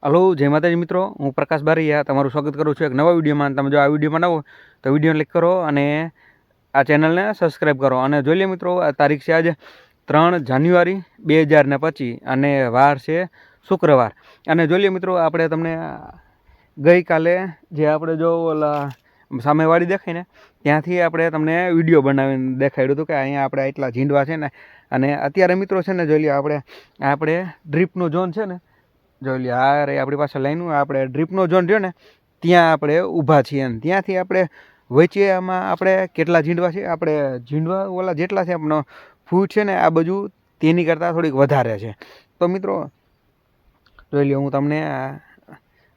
Hello, જય માતાજી મિત્રો, હું પ્રકાશ બારૈયા તમારું સ્વાગત કરું છું એક નવા વિડીયોમાં. તમે જો આ વિડીયોમાં નવો તો વિડીયોને ક્લિક કરો અને આ ચેનલને સબસ્ક્રાઈબ કરો. અને જોઈ લે મિત્રો, આ તારીખ છે આજે 3 જાન્યુઆરી 2025 અને વાર છે શુક્રવાર. અને જોઈ લે મિત્રો, આપણે તમને ગઈકાલે જે આપણે જો ઓલા સામેવાળી દેખાય ને ત્યાંથી આપણે તમને વિડીયો બનાવીને દેખાડ્યું હતું કે અહીંયા આપણે એટલા ઝીંડવા છે ને. અને અત્યારે મિત્રો છે ને, જોઈ લે આપણે ડ્રીપનું ઝોન છે ને, જોઈ લે આ રે આપણી પાસે લાઈન આપણે ડ્રીપનો ઝોન રહ્યો ને ત્યાં આપણે ઊભા છીએ. અને ત્યાંથી આપણે વચ્ચે આમાં આપણે કેટલા ઝીંડવા છે, આપણે ઝીંડવા ઓલા જેટલા છે આપણો ફૂટ છે ને, આ બાજુ તેની કરતાં થોડીક વધારે છે. તો મિત્રો જોઈ લો, હું તમને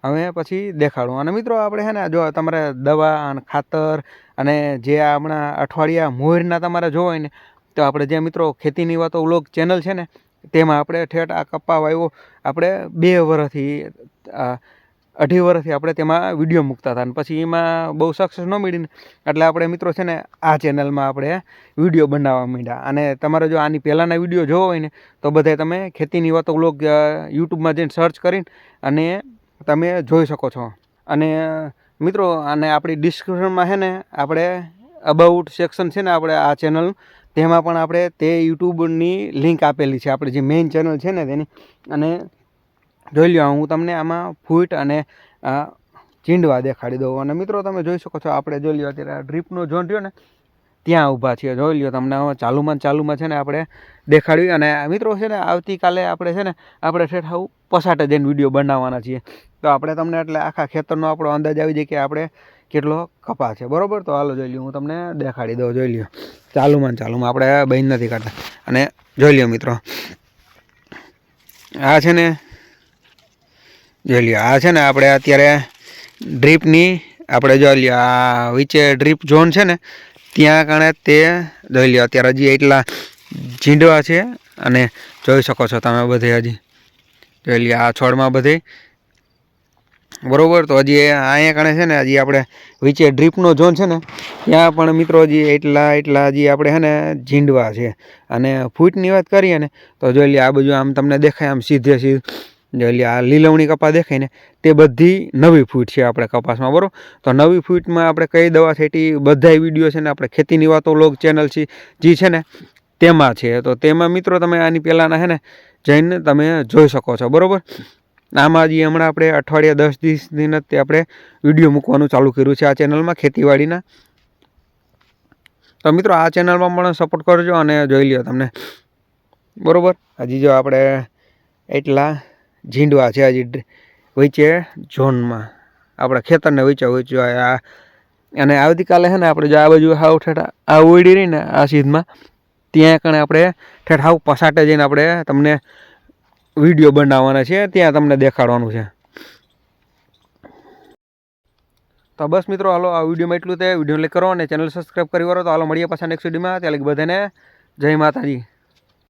હવે પછી દેખાડું. અને મિત્રો આપણે છે ને, જો તમારે દવા અને ખાતર અને જે હમણાં અઠવાડિયા મોરના તમારે જોવો હોય ને, તો આપણે જે મિત્રો ખેતીની વાતો વ્લોગ ચેનલ છે ને તેમાં આપણે ઠેઠ આ કપા વાવ્યો આપણે 2 વર્ષથી 2.5 વર્ષથી આપણે તેમાં વિડીયો મૂકતા હતા. અને પછી એમાં બહુ સક્સેસ ન મળીને એટલે આપણે મિત્રો છે ને આ ચેનલમાં આપણે વિડીયો બનાવવા માંડ્યા. અને તમારે જો આની પહેલાંના વિડીયો જોવો હોય ને તો બધાય તમે ખેતીની વાતો વ્લોગ યુટ્યુબમાં જઈને સર્ચ કરીને અને તમે જોઈ શકો છો. અને મિત્રો અને આપણી ડિસ્ક્રિપ્શનમાં છે ને આપણે અબાઉટ સેક્શન છે ને આપણે આ ચેનલ તેમાં પણ આપણે તે યુટ્યુબની લિંક આપેલી છે, આપણે જે મેઇન ચેનલ છે ને તેની. અને જોઈ લો, હું તમને આમાં ફૂટ અને ચીંડવા દેખાડી દઉં. અને મિત્રો તમે જોઈ શકો છો, આપણે જોઈ લો અત્યારે ડ્રીપનો ઝોન રહ્યો ને ત્યાં ઊભા છીએ. જોઈ લો, તમને ચાલુમાં છે ને આપણે દેખાડ્યું. અને મિત્રો છે ને આવતીકાલે આપણે છે ને આપણે ઠેઠ આવું પસાટે જઈને વિડીયો બનાવવાના છીએ. તો આપણે તમને એટલે આખા ખેતરનો આપણો અંદાજ આવી જાય કે આપણે કેટલો કપા છે, બરાબર. તો હાલો જોઈ લ્યો, હું તમને દેખાડી દઉં. જોઈ લ્યો, ચાલુમાં આપણે બંધ નથી કરતા. અને જોઈ લ્યો મિત્રો, આ છે ને, જોઈ લ્યો આ છે ને આપણે અત્યારે ડ્રીપની આપણે જોઈ લ્યો આ વચ્ચે ડ્રીપ ઝોન છે ને ત્યાં કારણે તે જોઈ લ્યો અત્યારે હજી એટલા ઝીંડવા છે. અને જોઈ શકો છો તમે બધે હજી જોઈ લ્યો આ છોડમાં બધે, બરાબર. તો હજી અહીંયા કારણે છે ને હજી આપણે વચ્ચે ડ્રીપનો ઝોન છે ને ત્યાં પણ મિત્રો હજી એટલા હજી આપણે છે ને ઝીંડવા છે. અને ફૂટની વાત કરીએ ને તો જોઈ લ્યો આ બાજુ આમ તમને દેખાય આમ સીધે જોઈ લ્યો આ લીલવણી કપા દેખાય ને તે બધી નવી ફૂટ છે આપણે કપાસમાં, બરાબર. તો નવી ફૂટમાં આપણે કઈ દવા છેટી બધાય વિડીયો છે ને આપણે ખેતીની વાતો વ્લોગ ચેનલ છે જે છે ને તેમાં છે. તો તેમાં મિત્રો તમે આની પહેલાંના છે ને જઈને તમે જોઈ શકો છો, બરાબર. આમાં હજી હમણાં આપણે અઠવાડિયા 10 દિવસની નથી આપણે વિડીયો મૂકવાનું ચાલુ કર્યું છે આ ચેનલમાં ખેતીવાડીના. તો મિત્રો આ ચેનલમાં પણ સપોર્ટ કરજો અને જોઈ લ્યો તમને, બરાબર. હજી જો આપણે એટલા ઝીંડવા છે હજી વચ્ચે ઝોનમાં આપણા ખેતરને વચ્ચે આ. અને આવતીકાલે છે ને આપણે જો આ બાજુ હાવ ઠેઠા આ ઓયડી રહી ને આ સીધમાં ત્યાં કણે આપણે ઠેઠ હાવ પસાટે જઈને આપણે તમને વિડીયો બનાવવાના છે, ત્યાં તમને દેખાડવાનું છે. તો બસ મિત્રો, હાલો આ વિડીયોમાં એટલું તે વિડીયો લાઈક કરો અને ચેનલ સબસ્ક્રાઈબ કરી વાળો. તો હાલો મળીએ પાછા નેક્સ્ટ વિડીયોમાં. ત્યાં લગી બધાને જય માતાજી.